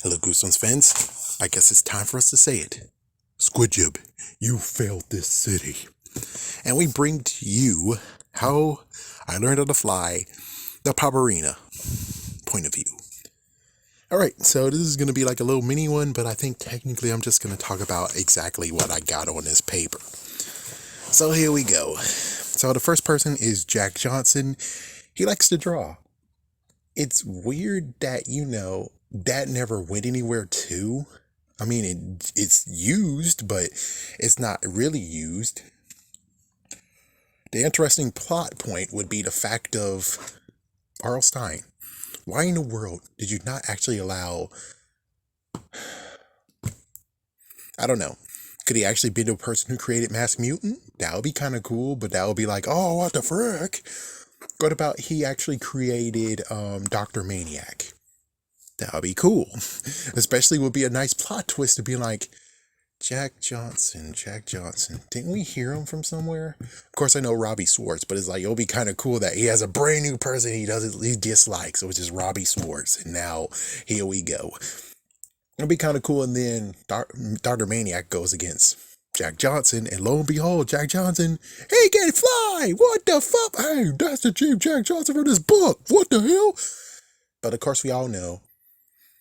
Hello, Goosebumps fans. I guess it's time for us to say it. Squidjib, you failed this city. And we bring to you how I learned on the fly the PopArena point of view. Alright, so this is going to be like a little mini one, but I think technically I'm just going to talk about exactly what I got on this paper. So here we go. So the first person is Jack Johnson. He likes to draw. It's weird that, that never went anywhere too. I mean, it's used, but it's not really used. The interesting plot point would be the fact of R.L. Stine. Why in the world did you not actually allow... I don't know. Could he actually be the person who created Mask Mutant? That would be kind of cool, but that would be like, oh, what the frick? What about he actually created Dr. Maniac? That would be cool. Especially would be a nice plot twist to be like, Jack Johnson. Didn't we hear him from somewhere? Of course, I know Robbie Swartz, but it's like, it'll be kind of cool that he has a brand new person he dislikes, which is Robbie Swartz. And now, here we go. It'll be kind of cool. And then Dr. Maniac goes against Jack Johnson, and lo and behold, Jack Johnson, he can fly! What the fuck? Hey, that's the Chief Jack Johnson from this book! What the hell? But of course, we all know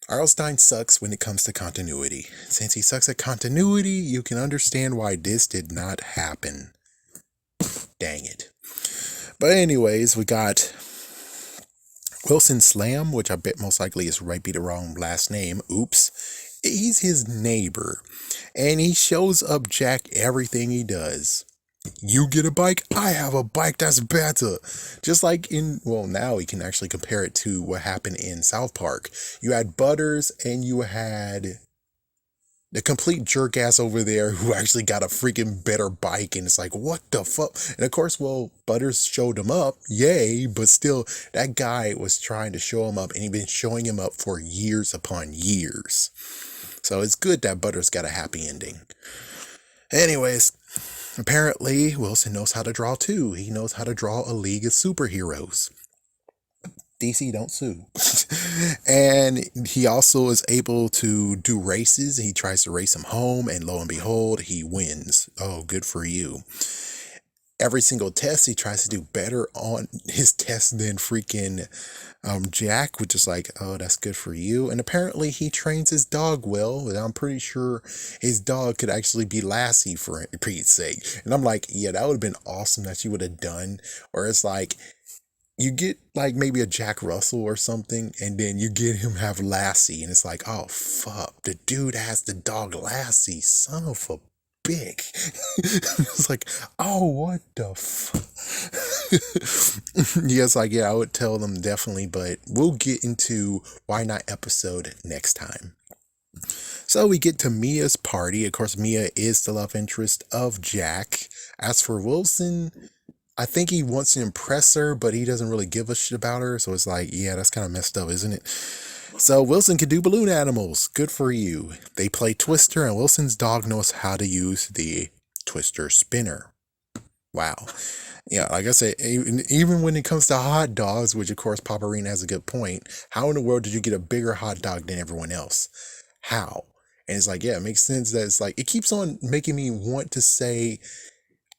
R.L. Stine sucks when it comes to continuity. Since he sucks at continuity, you can understand why this did not happen. Dang it. But anyways, we got Wilson Slam, which I bet most likely is right be the wrong last name. Oops. He's his neighbor. And he shows up Jack everything he does. You get a bike, I have a bike that's better. Just like now we can actually compare it to what happened in South Park. You had Butters and you had the complete jerk ass over there who actually got a freaking better bike, and it's like, what the fuck? And of course, Butters showed him up, yay, but still, that guy was trying to show him up, and he'd been showing him up for years upon years. So it's good that Butters got a happy ending. Anyways, apparently, Wilson knows how to draw too. He knows how to draw a league of superheroes. DC, don't sue. And he also is able to do races. He tries to race him home, and lo and behold, he wins. Oh, good for you. Every single test, he tries to do better on his test than freaking Jack, which is like, oh, that's good for you. And apparently he trains his dog well, and I'm pretty sure his dog could actually be Lassie, for Pete's sake. And I'm like, yeah, that would have been awesome that you would have done. Or it's like, you get like maybe a Jack Russell or something, and then you get him have Lassie, and it's like, oh, fuck, the dude has the dog Lassie, son of a big. It's like, oh, what the fuck? Yes, like, yeah, I would tell them definitely, but we'll get into why not episode next time. So we get to Mia's party. Of course, Mia is the love interest of Jack. As for Wilson, I think he wants to impress her, but he doesn't really give a shit about her. So it's like, yeah, that's kind of messed up, isn't it? So Wilson can do balloon animals. Good for you. They play Twister, and Wilson's dog knows how to use the Twister spinner. Wow. Yeah, like I said, even when it comes to hot dogs, which of course PopArena has a good point, how in the world did you get a bigger hot dog than everyone else? How? And it's like, yeah, it makes sense that it's like, it keeps on making me want to say,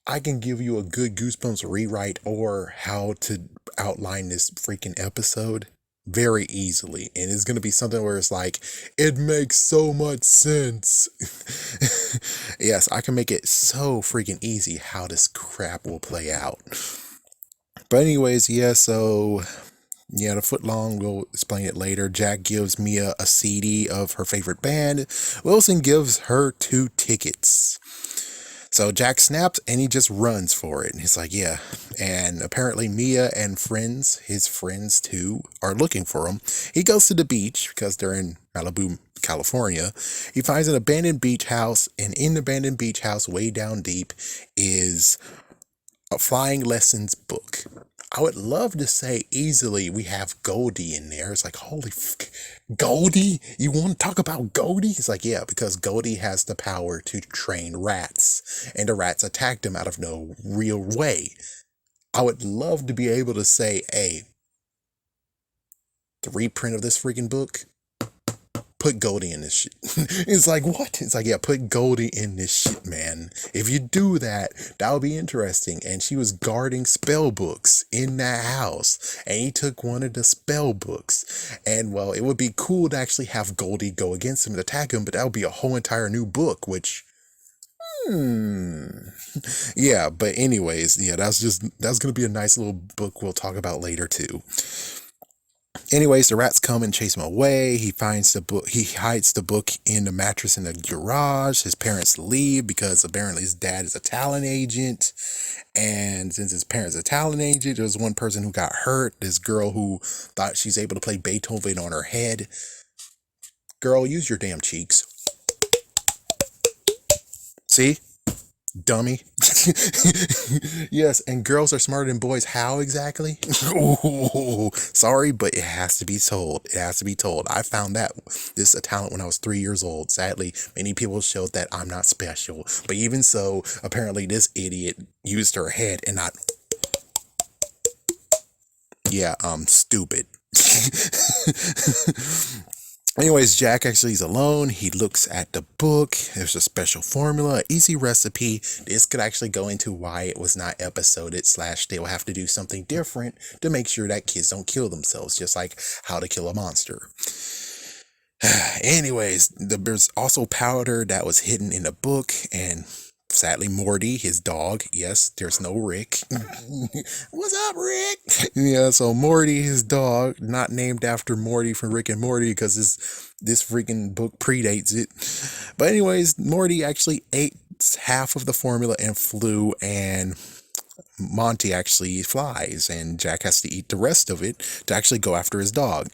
I can give you a good Goosebumps rewrite or how to outline this freaking episode very easily. And it's going to be something where it's like, it makes so much sense. Yes, I can make it so freaking easy how this crap will play out. But anyways, yeah, so yeah, the foot long, we'll explain it later. Jack gives Mia a CD of her favorite band. Wilson gives her 2 tickets. So Jack snaps and he just runs for it. And he's like, yeah. And apparently Mia and friends, his friends too, are looking for him. He goes to the beach because they're in Malibu, California. He finds an abandoned beach house. And in the abandoned beach house, way down deep, is a flying lessons book. I would love to say easily we have Goldie in there. It's like, holy Goldie? You want to talk about Goldie? It's like, yeah, because Goldie has the power to train rats, and the rats attacked him out of no real way. I would love to be able to say, hey, the reprint of this freaking book, put Goldie in this shit. It's like, what? It's like, yeah, put Goldie in this shit, man. If you do that, that would be interesting. And she was guarding spell books in that house, and he took one of the spell books. And well, it would be cool to actually have Goldie go against him and attack him, but that would be a whole entire new book, which, yeah. But anyways, yeah, that's gonna be a nice little book we'll talk about later too. Anyways, the rats come and chase him away. He finds the book. He hides the book in the mattress in the garage. His parents leave because apparently his dad is a talent agent. And since his parents are a talent agent, there was one person who got hurt. This girl who thought she's able to play Beethoven on her head. Girl, use your damn cheeks. See? Dummy. Yes, and girls are smarter than boys. How exactly? Ooh, sorry, but it has to be told. It has to be told. I found that this a talent when I was 3 years old. Sadly, many people showed that I'm not special. But even so, apparently this idiot used her head and not. Yeah, stupid. Anyways, Jack actually is alone. He looks at the book. There's a special formula, easy recipe. This could actually go into why it was not episoded / they will have to do something different to make sure that kids don't kill themselves, just like how to kill a monster. Anyways, there's also powder that was hidden in the book, and sadly, Morty, his dog. Yes, there's no Rick. What's up, Rick? Yeah, so Morty, his dog, not named after Morty from Rick and Morty because this freaking book predates it. But anyways, Morty actually ate half of the formula and flew, and Monty actually flies, and Jack has to eat the rest of it to actually go after his dog.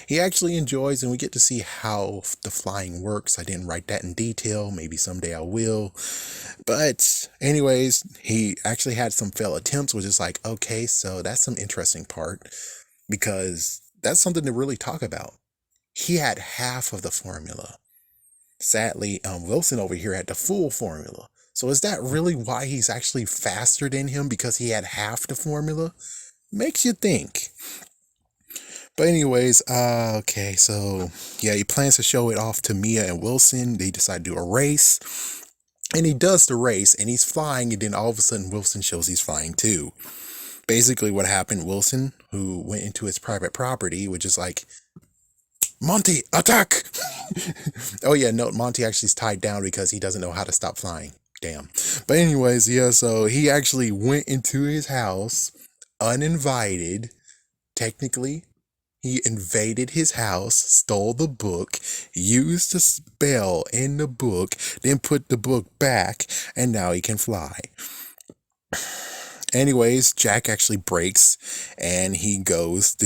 He actually enjoys, and we get to see how the flying works. I didn't write that in detail. Maybe someday I will. But anyways, he actually had some failed attempts, which is like, okay, so that's some interesting part because that's something to really talk about. He had half of the formula. Sadly, Wilson over here had the full formula. So is that really why he's actually faster than him, because he had half the formula? Makes you think. But anyways, okay, so yeah, he plans to show it off to Mia and Wilson. They decide to do a race. And he does the race, and he's flying, and then all of a sudden Wilson shows he's flying too. Basically what happened, Wilson, who went into his private property, which is like, Monty, attack! Oh yeah, no, Monty actually is tied down because he doesn't know how to stop flying. Damn. But anyways, yeah, so he actually went into his house uninvited. Technically, he invaded his house, stole the book, used the spell in the book, then put the book back, and now he can fly. Anyways, Jack actually breaks, and he goes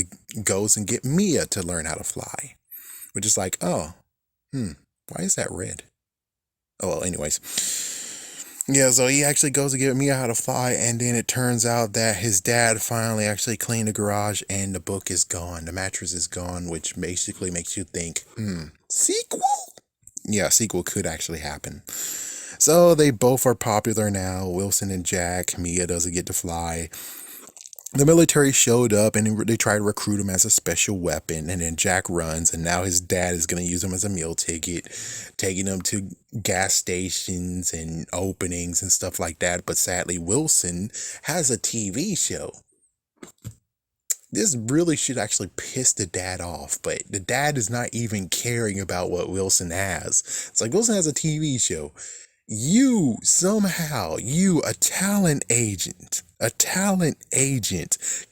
and get Mia to learn how to fly. Which is like, oh, why is that red? Oh, well, anyways. Yeah, so he actually goes to get Mia how to fly, and then it turns out that his dad finally actually cleaned the garage, and the book is gone. The mattress is gone, which basically makes you think, sequel? Yeah, sequel could actually happen. So they both are popular now, Wilson and Jack. Mia doesn't get to fly. The military showed up, and they tried to recruit him as a special weapon, and then Jack runs, and now his dad is going to use him as a meal ticket, taking him to gas stations and openings and stuff like that. But sadly, Wilson has a TV show. This really should actually piss the dad off, but the dad is not even caring about what Wilson has. It's like, Wilson has a TV show. You, a talent agent,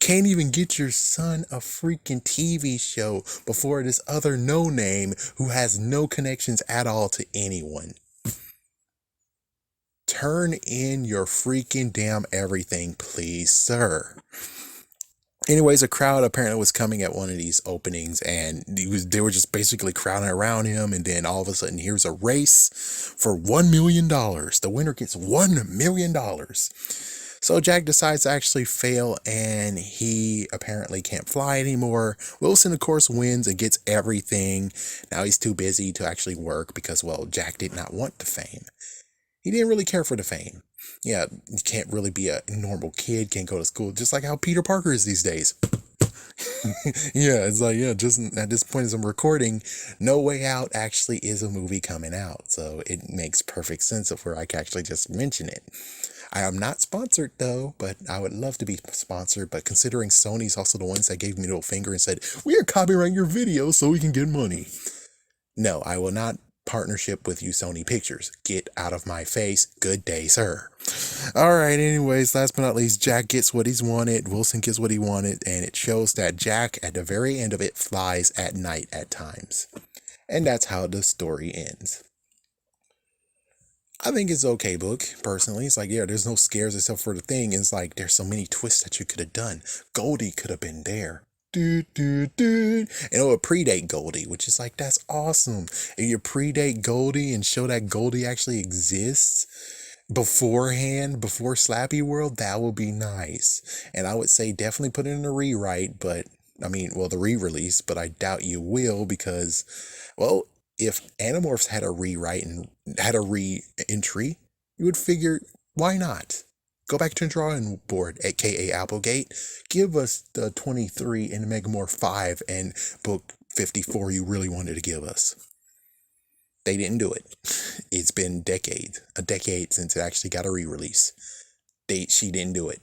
can't even get your son a freaking TV show before this other no-name who has no connections at all to anyone. Turn in your freaking damn everything, please, sir. Anyways, a crowd apparently was coming at one of these openings, and they were just basically crowding around him, and then all of a sudden, here's a race for $1 million. The winner gets $1 million. So Jack decides to actually fail, and he apparently can't fly anymore. Wilson, of course, wins and gets everything. Now he's too busy to actually work because, well, Jack did not want the fame. He didn't really care for the fame. Yeah, you can't really be a normal kid, can't go to school, just like how Peter Parker is these days. Yeah, it's like, yeah, just at this point as I'm recording, No Way Out actually is a movie coming out. So it makes perfect sense of where I can actually just mention it. I am not sponsored though, but I would love to be sponsored. But considering Sony's also the ones that gave me the middle finger and said, we are copyrighting your video so we can get money. No, I will not partnership with you, Sony Pictures. Get out of my face. Good day, sir. All right, anyways, last but not least, Jack gets what he's wanted. Wilson gets what he wanted. And it shows that Jack, at the very end of it, flies at night at times. And that's how the story ends. I think it's okay book, personally. It's like, yeah, there's no scares except for the thing. It's like, there's so many twists that you could have done. Goldie could have been there. Dude, dude, dude. And it would predate Goldie, which is like, that's awesome. If you predate Goldie and show that Goldie actually exists beforehand, before Slappy World, that would be nice. And I would say definitely put it in a rewrite, but I mean, well, the re-release, but I doubt you will because, well, if Animorphs had a rewrite and had a re-entry, you would figure, why not? Go back to the drawing board, aka Applegate. Give us the 23 and Megamorph 5 and book 54 you really wanted to give us. They didn't do it. It's been a decade since it actually got a re-release. She didn't do it.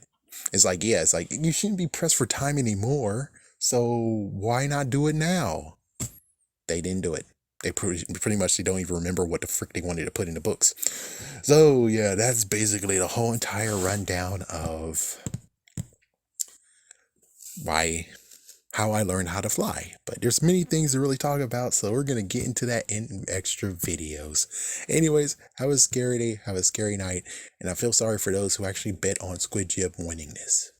It's like, yeah, it's like, you shouldn't be pressed for time anymore. So why not do it now? They didn't do it. They pretty much, they don't even remember what the frick they wanted to put in the books. So yeah, that's basically the whole entire rundown of how I learned how to fly. But there's many things to really talk about, so we're going to get into that in extra videos. Anyways, have a scary day, have a scary night, and I feel sorry for those who actually bet on Squid Jib winning this.